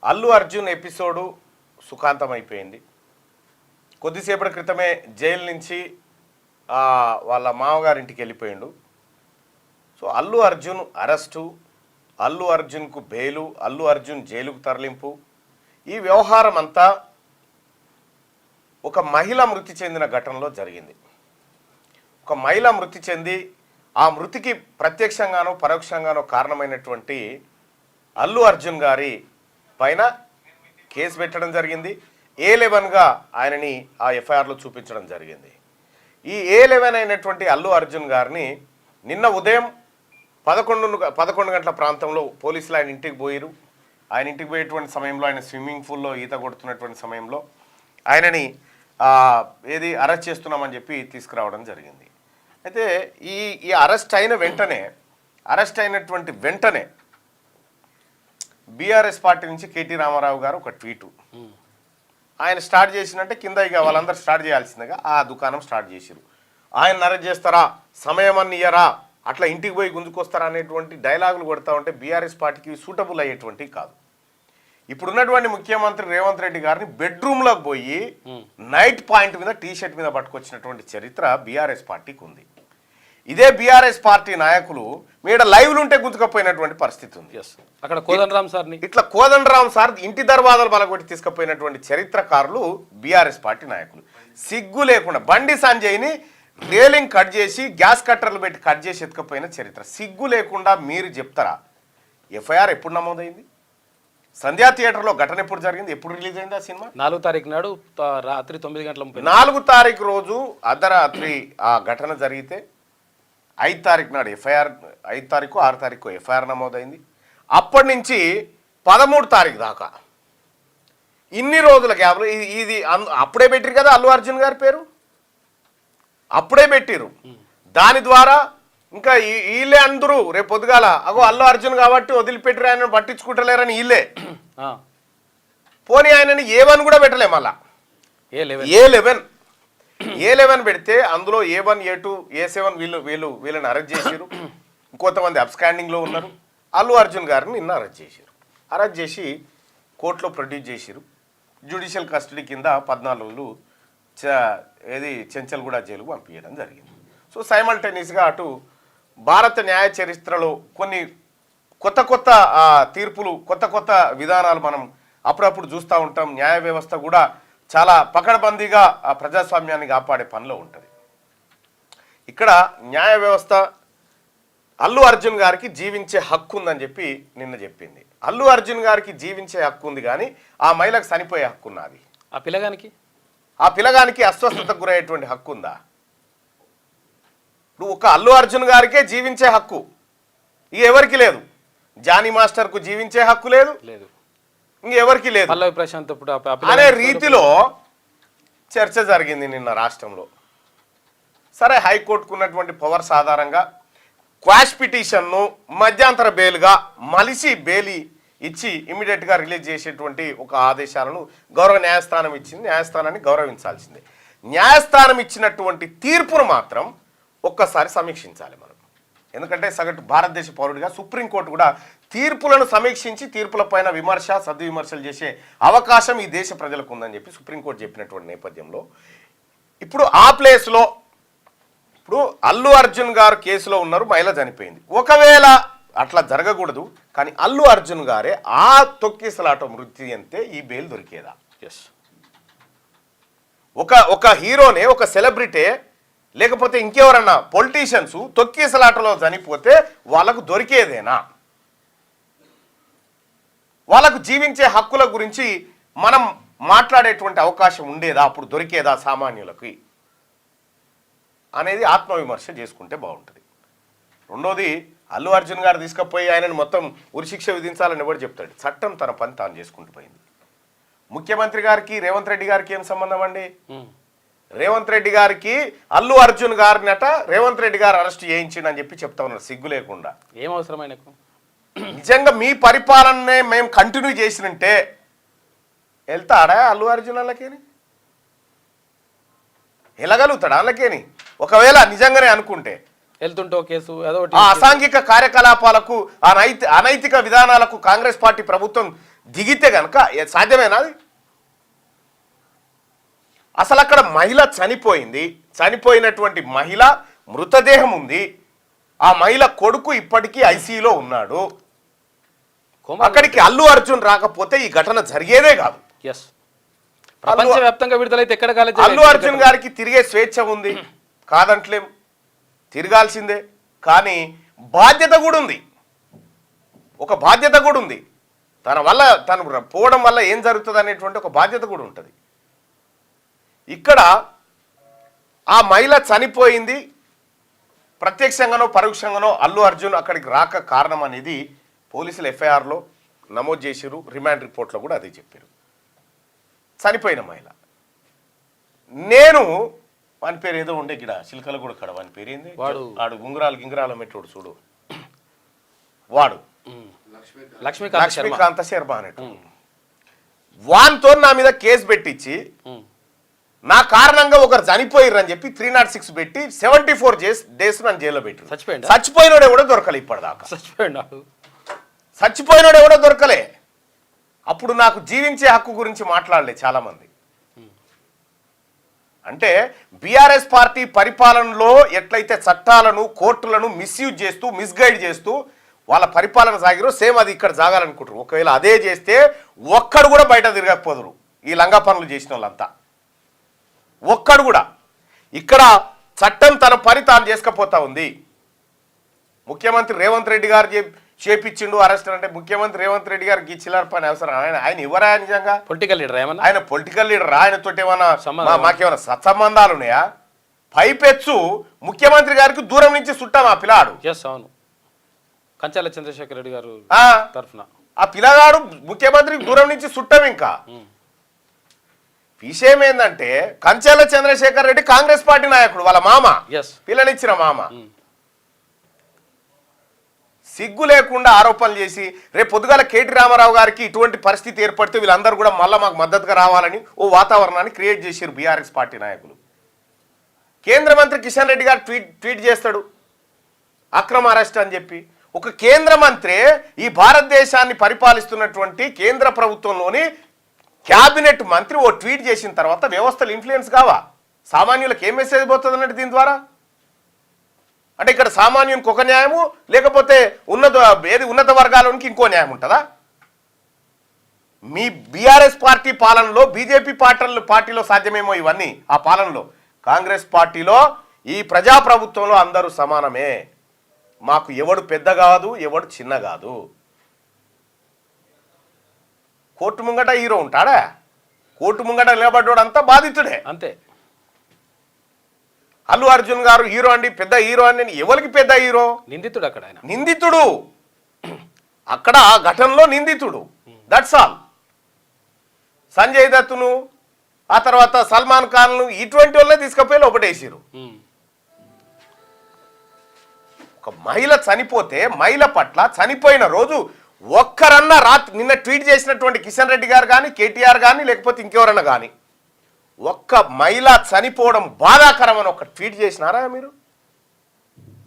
Allu Arjun episode సుఖాంతం అయిపోయింది. కొద్దిసేపటి క్రితమే జైలు నుంచి వాళ్ళ మామగారింటికి వెళ్ళిపోయిండు. సో అల్లు అర్జున్ అరెస్టు, అల్లు అర్జున్కు బెయిలు, అల్లు అర్జున్ జైలుకు తరలింపు, ఈ వ్యవహారం అంతా ఒక మహిళ మృతి చెందిన ఘటనలో జరిగింది. ఒక మహిళ మృతి చెంది ఆ మృతికి ప్రత్యక్షంగానో పరోక్షంగానో కారణమైనటువంటి అల్లు అర్జున్ గారి పైన కేసు పెట్టడం జరిగింది. A11గా ఆయనని ఆ ఎఫ్ఐఆర్లో చూపించడం జరిగింది. ఈ A11 అయినటువంటి అల్లు అర్జున్ గారిని నిన్న ఉదయం 11 గంటల ప్రాంతంలో పోలీసులు ఆయన ఇంటికి పోయారు. ఆయన ఇంటికి పోయేటువంటి సమయంలో ఆయన స్విమ్మింగ్ పూల్లో ఈత కొడుతున్నటువంటి సమయంలో ఆయనని అరెస్ట్ చేస్తున్నామని చెప్పి తీసుకురావడం జరిగింది. అయితే ఈ అరెస్ట్ అయినటువంటి వెంటనే బీఆర్ఎస్ పార్టీ నుంచి కేటీ రామారావు గారు ఒక ట్వీటు ఆయన స్టార్ట్ చేసినట్టే కింద ఇక వాళ్ళందరూ స్టార్ట్ చేయాల్సిందిగా ఆ దుకాణం స్టార్ట్ చేసిరు. ఆయన అరెస్ట్ చేస్తారా, సమయం అన్ని ఇయ్యరా, అట్లా ఇంటికి పోయి గుంజుకొస్తారా అనేటువంటి డైలాగులు కొడతా ఉంటే బీఆర్ఎస్ పార్టీకి సూటబుల్ అయ్యేటువంటి కాదు. ఇప్పుడున్నటువంటి ముఖ్యమంత్రి రేవంత్ రెడ్డి గారిని బెడ్రూమ్లోకి పోయి నైట్ పాయింట్ మీద టీషర్ట్ మీద పట్టుకొచ్చినటువంటి చరిత్ర బీఆర్ఎస్ పార్టీకి ఉంది. ఇదే బీఆర్ఎస్ పార్టీ నాయకులు మీద లైవ్లు ఉంటే గుంజుకపోయినటువంటి పరిస్థితి ఉంది. అక్కడ కోదండరామ్ సార్ ఇట్లా కోదండరామ్ సార్ ఇంటి దర్వాజాలు బలగొట్టి తీసుకుపోయినటువంటి చరిత్రకారులు బీఆర్ఎస్ పార్టీ నాయకులు. సిగ్గు లేకుండా బండి సంజయ్ని రేలింగ్ కట్ చేసి గ్యాస్ కట్టర్లు పెట్టి కట్ చేసి ఎత్తుకపోయిన చరిత్ర. సిగ్గు లేకుండా మీరు చెప్తారా? ఎఫ్ఐఆర్ ఎప్పుడు నమోదైంది? సంధ్యా థియేటర్లో ఘటన ఎప్పుడు జరిగింది? ఎప్పుడు రిలీజ్ అయింది ఆ సినిమా? 4వ తారీఖు నాడు రాత్రి 9 గంటల 4వ తారీఖు రోజు అర్ధరాత్రి ఆ ఘటన జరిగితే 5వ తారీఖు నాడు 5వ తారీఖు 6వ తారీఖు ఎఫ్ఐఆర్ నమోదైంది. అప్పటి నుంచి 13వ తారీఖు దాకా ఇన్ని రోజుల గ్యాప్లో ఇది అప్పుడే పెట్టిరు కదా అల్లు అర్జున్ గారి పేరు, అప్పుడే పెట్టిరు. దాని ద్వారా ఇంకా వీళ్ళే అందరూ రేపు పొద్దుగాల అల్లు అర్జున్ కాబట్టి వదిలిపెట్టిరు, ఆయన పట్టించుకుంటలేరని వీళ్ళే పోనీ ఆయనని A1 కూడా పెట్టలే. మళ్ళా A11 పెడితే అందులో A1, A2, A7 వీళ్ళని అరెస్ట్ చేసిరు. ఇంకొంతమంది అబ్స్కాండింగ్లో ఉన్నారు. అల్లు అర్జున్ గారిని నిన్న అరెస్ట్ చేశారు. అరెస్ట్ చేసి కోర్టులో ప్రొడ్యూస్ చేసిరు. జ్యుడిషియల్ కస్టడీ కింద 14 రోజులు చెంచల్గూడ జైలుకు పంపించడం జరిగింది. సో సైమల్టేనియస్గా అటు భారత న్యాయ చరిత్రలో కొన్ని కొత్త తీర్పులు, కొత్త విధానాలు మనం అప్పుడప్పుడు చూస్తూ ఉంటాం. న్యాయ వ్యవస్థ కూడా చాలా పకడ్బందీగా ఆ ప్రజాస్వామ్యాన్ని కాపాడే పనిలో ఉంటుంది. ఇక్కడ న్యాయ వ్యవస్థ అల్లు అర్జున్ గారికి జీవించే హక్కు ఉందని చెప్పి నిన్న చెప్పింది. అల్లు అర్జున్ గారికి జీవించే హక్కు ఉంది, కానీ ఆ మహిళకు చనిపోయే హక్కు ఉన్నది. ఆ పిల్లగానికి అస్వస్థతకు గురయ్యేటువంటి హక్కు ఉందా? ఇప్పుడు ఒక అల్లు అర్జున్ గారికే జీవించే హక్కు ఇక ఎవరికి లేదు. జానీ మాస్టర్కు జీవించే హక్కు లేదు, ఇంకెవరికి లేదు అనే రీతిలో చర్చ జరిగింది నిన్న రాష్ట్రంలో. సరే, హైకోర్టుకు ఉన్నటువంటి పవర్స్ ఆధారంగా క్వాష్ పిటిషన్ను మధ్యాంతర బెయిల్గా మలిసి బెయిల్ ఇచ్చి ఇమీడియట్గా రిలీజ్ చేసేటువంటి ఒక ఆదేశాలను గౌరవ న్యాయస్థానం ఇచ్చింది. న్యాయస్థానాన్ని గౌరవించాల్సిందే. న్యాయస్థానం ఇచ్చినటువంటి తీర్పును మాత్రం ఒక్కసారి సమీక్షించాలి మనం. ఎందుకంటే సగటు భారతదేశ పౌరుడిగా సుప్రీంకోర్టు కూడా తీర్పులను సమీక్షించి తీర్పులపైన విమర్శ, సద్విమర్శలు చేసే అవకాశం ఈ దేశ ప్రజలకు ఉందని చెప్పి సుప్రీంకోర్టు చెప్పినటువంటి నేపథ్యంలో ఇప్పుడు ఆ ప్లేస్లో ఇప్పుడు అల్లు అర్జున్ గారు కేసులో ఉన్నారు, మహిళ చనిపోయింది. ఒకవేళ అట్లా జరగకూడదు, కానీ అల్లు అర్జున్ గారే ఆ తొక్కిసలాట మృతి అంతే ఈ బెయిల్ దొరికేదా? ఒక హీరోనే, ఒక సెలబ్రిటీ లేకపోతే ఇంకెవరన్నా పొలిటీషియన్స్ తొక్కిసలాటలో చనిపోతే వాళ్ళకు దొరికేదేనా? వాళ్ళకు జీవించే హక్కుల గురించి మనం మాట్లాడేటువంటి అవకాశం ఉండేదా? అప్పుడు దొరికేదా సామాన్యులకి అనేది ఆత్మవిమర్శ చేసుకుంటే బాగుంటుంది. రెండోది, అల్లు అర్జున్ గారు తీసుకుపోయి ఆయనను మొత్తం ఉరిశిక్ష విధించాలని ఎవరు చెప్తాడు? చట్టం తన పని తాను చేసుకుంటూ పోయింది. ముఖ్యమంత్రి గారికి రేవంత్ రెడ్డి గారికి ఏం సంబంధం అండి? రేవంత్ రెడ్డి గారికి అల్లు అర్జున్ గారినట రేవంత్ రెడ్డి గారు అరెస్ట్ చేయించిండు అని చెప్పి చెప్తా ఉన్నారు సిగ్గు లేకుండా. ఏం అవసరమైన నిజంగా మీ పరిపాలననే మేము కంటిన్యూ చేసినంటే వెళ్తాడా అల్లు అర్జున్ వాళ్ళకేని? వెళ్ళగలుగుతాడా వాళ్ళకేని? ఒకవేళ నిజంగానే అనుకుంటే వెళ్తుంటో కేసు అసాంఘిక కార్యకలాపాలకు అనైతిక విధానాలకు కాంగ్రెస్ పార్టీ ప్రభుత్వం దిగితే కనుక సాధ్యమేనా అది? అసలు అక్కడ మహిళ చనిపోయింది, చనిపోయినటువంటి మహిళ మృతదేహం ఉంది, ఆ మహిళ కొడుకు ఇప్పటికీ ఐసీయూలో ఉన్నాడు. అక్కడికి అల్లు అర్జున్ రాకపోతే ఈ ఘటన జరిగేదే కాదు. ప్రపంచవ్యాప్తంగా విడుదలైతే ఎక్కడ కాలేదు. అల్లు అర్జున్ గారికి తిరిగే స్వేచ్ఛ ఉంది, కాదంటలేం, తిరగాల్సిందే. కానీ బాధ్యత కూడా ఉంది, ఒక బాధ్యత కూడా ఉంది. తను పోవడం వల్ల ఏం జరుగుతుంది అనేటువంటి ఒక బాధ్యత కూడా ఉంటుంది. ఇక్కడ ఆ మహిళ చనిపోయింది, ప్రత్యక్షంగానో పరోక్షంగానో అల్లు అర్జున్ అక్కడికి రాక కారణం అనేది పోలీసులు ఎఫ్ఐఆర్లో నమోదు చేసిరు, రిమాండ్ రిపోర్ట్లో కూడా అదే చెప్పారు. చనిపోయిన మహిళ, నేను వాని పేరు ఏదో ఉండే గిడ చిలకల కూడా కడ, వాని పేరు ఏంది, వాడు గింగరాలు మెట్టోడు చూడు, వాడు లక్ష్మీకాంత శర్మ అనేట్టు, వాన్తో నా మీద కేసు పెట్టించి నా కారణంగా ఒకరు చనిపోయారు అని చెప్పి 306 పెట్టి 74 days నన్ను జైల్లో పెట్టారు. చచ్చిపోయినోడే కూడా దొరకలే ఇప్పటిదాకా. చచ్చిపోయినోడే కూడా దొరకలే. అప్పుడు నాకు జీవించే హక్కు గురించి మాట్లాడలే చాలా మంది. అంటే బీఆర్ఎస్ పార్టీ పరిపాలనలో ఎట్లయితే చట్టాలను కోర్టులను మిస్యూజ్ చేస్తూ మిస్గైడ్ చేస్తూ వాళ్ళ పరిపాలన సాగిరో సేమ్ అది ఇక్కడ సాగాలనుకుంటారు. ఒకవేళ అదే చేస్తే ఒక్కడు కూడా బయట తిరగకపోదురు ఈ లంగా పనులు చేసిన వాళ్ళంతా, ఒక్కడు కూడా. ఇక్కడ చట్టం తన పని తాను చేసుకపోతా ఉంది. ముఖ్యమంత్రి రేవంత్ రెడ్డి గారు చేపించిండు అరెస్ట్ అంటే ముఖ్యమంత్రి రేవంత్ రెడ్డి గారికి చిల్లర పని అవసరం? ఆయన ఎవరా నిజంగా? పొలిటికల్ లీడర్ ఏమన్నా? ఆయన పొలిటికల్ లీడర్. ఆయనతో ఏమన్నా మాకేమైనా సత్సంబంధాలు ఉన్నాయా? పైపెచ్చు ముఖ్యమంత్రి గారికి దూరం నుంచి చుట్టాం ఆ పిల్లాడు. అవును, కంచాల చంద్రశేఖర్ రెడ్డి గారు తరఫున ఆ పిల్లగాడు ముఖ్యమంత్రికి దూరం నుంచి చుట్టాం. ఇంకా విషయం ఏంటంటే కంచాల చంద్రశేఖర్ రెడ్డి కాంగ్రెస్ పార్టీ నాయకుడు, వాళ్ళ మామ, పిల్లనిచ్చిన మామ. సిగ్గు లేకుండా ఆరోపణలు చేసి రేపు పొద్దుగాల కేటీ రామారావు గారికి ఇటువంటి పరిస్థితి ఏర్పడితే వీళ్ళందరూ కూడా మళ్ళీ మాకు మద్దతుగా రావాలని ఓ వాతావరణాన్ని క్రియేట్ చేశారు బీఆర్ఎస్ పార్టీ నాయకులు. కేంద్ర మంత్రి కిషన్ రెడ్డి గారు ట్వీట్ చేస్తాడు అక్రమ అరెస్ట్ అని చెప్పి. ఒక కేంద్ర మంత్రి ఈ భారతదేశాన్ని పరిపాలిస్తున్నటువంటి కేంద్ర ప్రభుత్వంలోని క్యాబినెట్ మంత్రి ఓ ట్వీట్ చేసిన తర్వాత వ్యవస్థలు ఇన్ఫ్లుయెన్స్ కావా? సామాన్యులకు ఏం మెసేజ్ పోతుంది అన్నట్టు దీని ద్వారా? అంటే ఇక్కడ సామాన్యునికి ఒక న్యాయము, లేకపోతే ఉన్నత వర్గాలకు ఇంకో న్యాయం ఉంటుందా? మీ బీఆర్ఎస్ పార్టీ పాలనలో బీజేపీ పార్టీలో సాధ్యమేమో ఇవన్నీ. ఆ పాలనలో కాంగ్రెస్ పార్టీలో ఈ ప్రజాప్రభుత్వంలో అందరూ సమానమే. మాకు ఎవడు పెద్ద కాదు, ఎవడు చిన్న కాదు. కోర్టు ముంగట హీరో ఉంటాడా? కోర్టు ముంగట నిలబడ్డాడు అంతా బాధితుడే అంతే. అల్లు అర్జున్ గారు హీరో అండి, పెద్ద హీరో అండి. ఎవరికి పెద్ద హీరో? నిందితుడు. అక్కడ ఆయన నిందితుడు, అక్కడ ఆ ఘటనలో నిందితుడు. That's all. సంజయ్ దత్తును, ఆ తర్వాత సల్మాన్ ఖాన్ను, ఇటువంటి వాళ్ళే తీసుకుపోయి లోపటేసారు. ఒక మహిళ చనిపోతే మహిళ పట్ల చనిపోయిన రోజు ఒక్కరన్నా నిన్న ట్వీట్ చేసినటువంటి కిషన్ రెడ్డి గారు కానీ, కేటీఆర్ కానీ, లేకపోతే ఇంకెవరన్నా కానీ ఒక్క మహిళ చనిపోవడం బాధాకరం అని ఒక ట్వీట్ చేసినారా మీరు?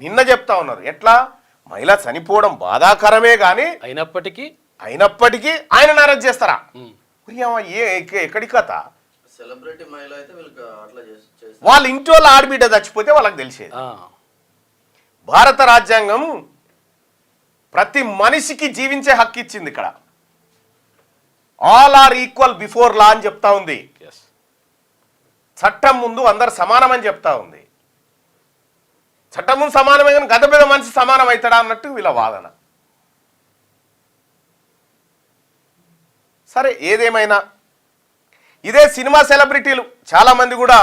నిన్న చెప్తా ఉన్నారు ఎట్లా మహిళ చనిపోవడం బాధాకరమే కానీ అయినప్పటికీ ఆయన అరెస్ట్ చేస్తారా? ఎక్కడి కథ? వాళ్ళ ఇంటి వాళ్ళ ఆడబిడ్డ చచ్చిపోతే వాళ్ళకి తెలిసేది. భారత రాజ్యాంగం ప్రతి మనిషికి జీవించే హక్కు ఇచ్చింది. ఇక్కడ all are equal before law అని చెప్తా ఉంది. చట్టం ముందు అందరు సమానమని చెప్తా ఉంది. చట్టం ముందు సమానమే కానీ గత పెద్ద మనిషి సమానం అవుతాడా అన్నట్టు వీళ్ళ వాదన. సరే, ఏదేమైనా ఇదే సినిమా సెలబ్రిటీలు చాలా మంది కూడా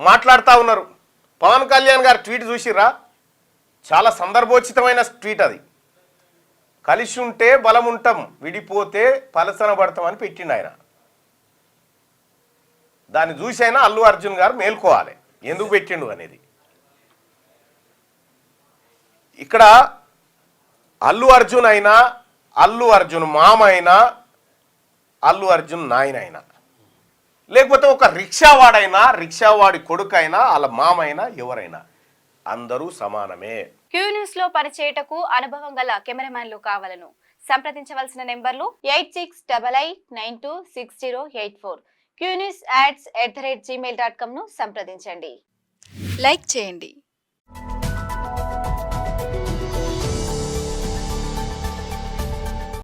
మాట్లాడుతూ ఉన్నారు. పవన్ కళ్యాణ్ గారు ట్వీట్ చూసిర్రా? చాలా సందర్భోచితమైన ట్వీట్ అది. కలిసి ఉంటే బలం ఉంటాం, విడిపోతే పలసన పడతాం అని పెట్టిండు ఆయన. దాన్ని చూసైనా అల్లు అర్జున్ గారు మేల్కోవాలి ఎందుకు పెట్టిండు అనేది. ఇక్కడ అల్లు అర్జున్ అయినా, అల్లు అర్జున్ మామ అయినా, అల్లు అర్జున్ నాయన అయినా, లేకపోతే ఒక రిక్షావాడైనా, రిక్షావాడి కొడుకైనా, వాళ్ళ మామ అయినా, ఎవరైనా అందరూ సమానమే. క్యూ న్యూస్ లో పనిచేయటకు అనుభవం గల కెమెరామెన్లు కావాలను. సంప్రదించవలసిన నెంబర్లు 8688926084, qnewsads@gmail.com ను సంప్రదించండి. లైక్ చేయండి.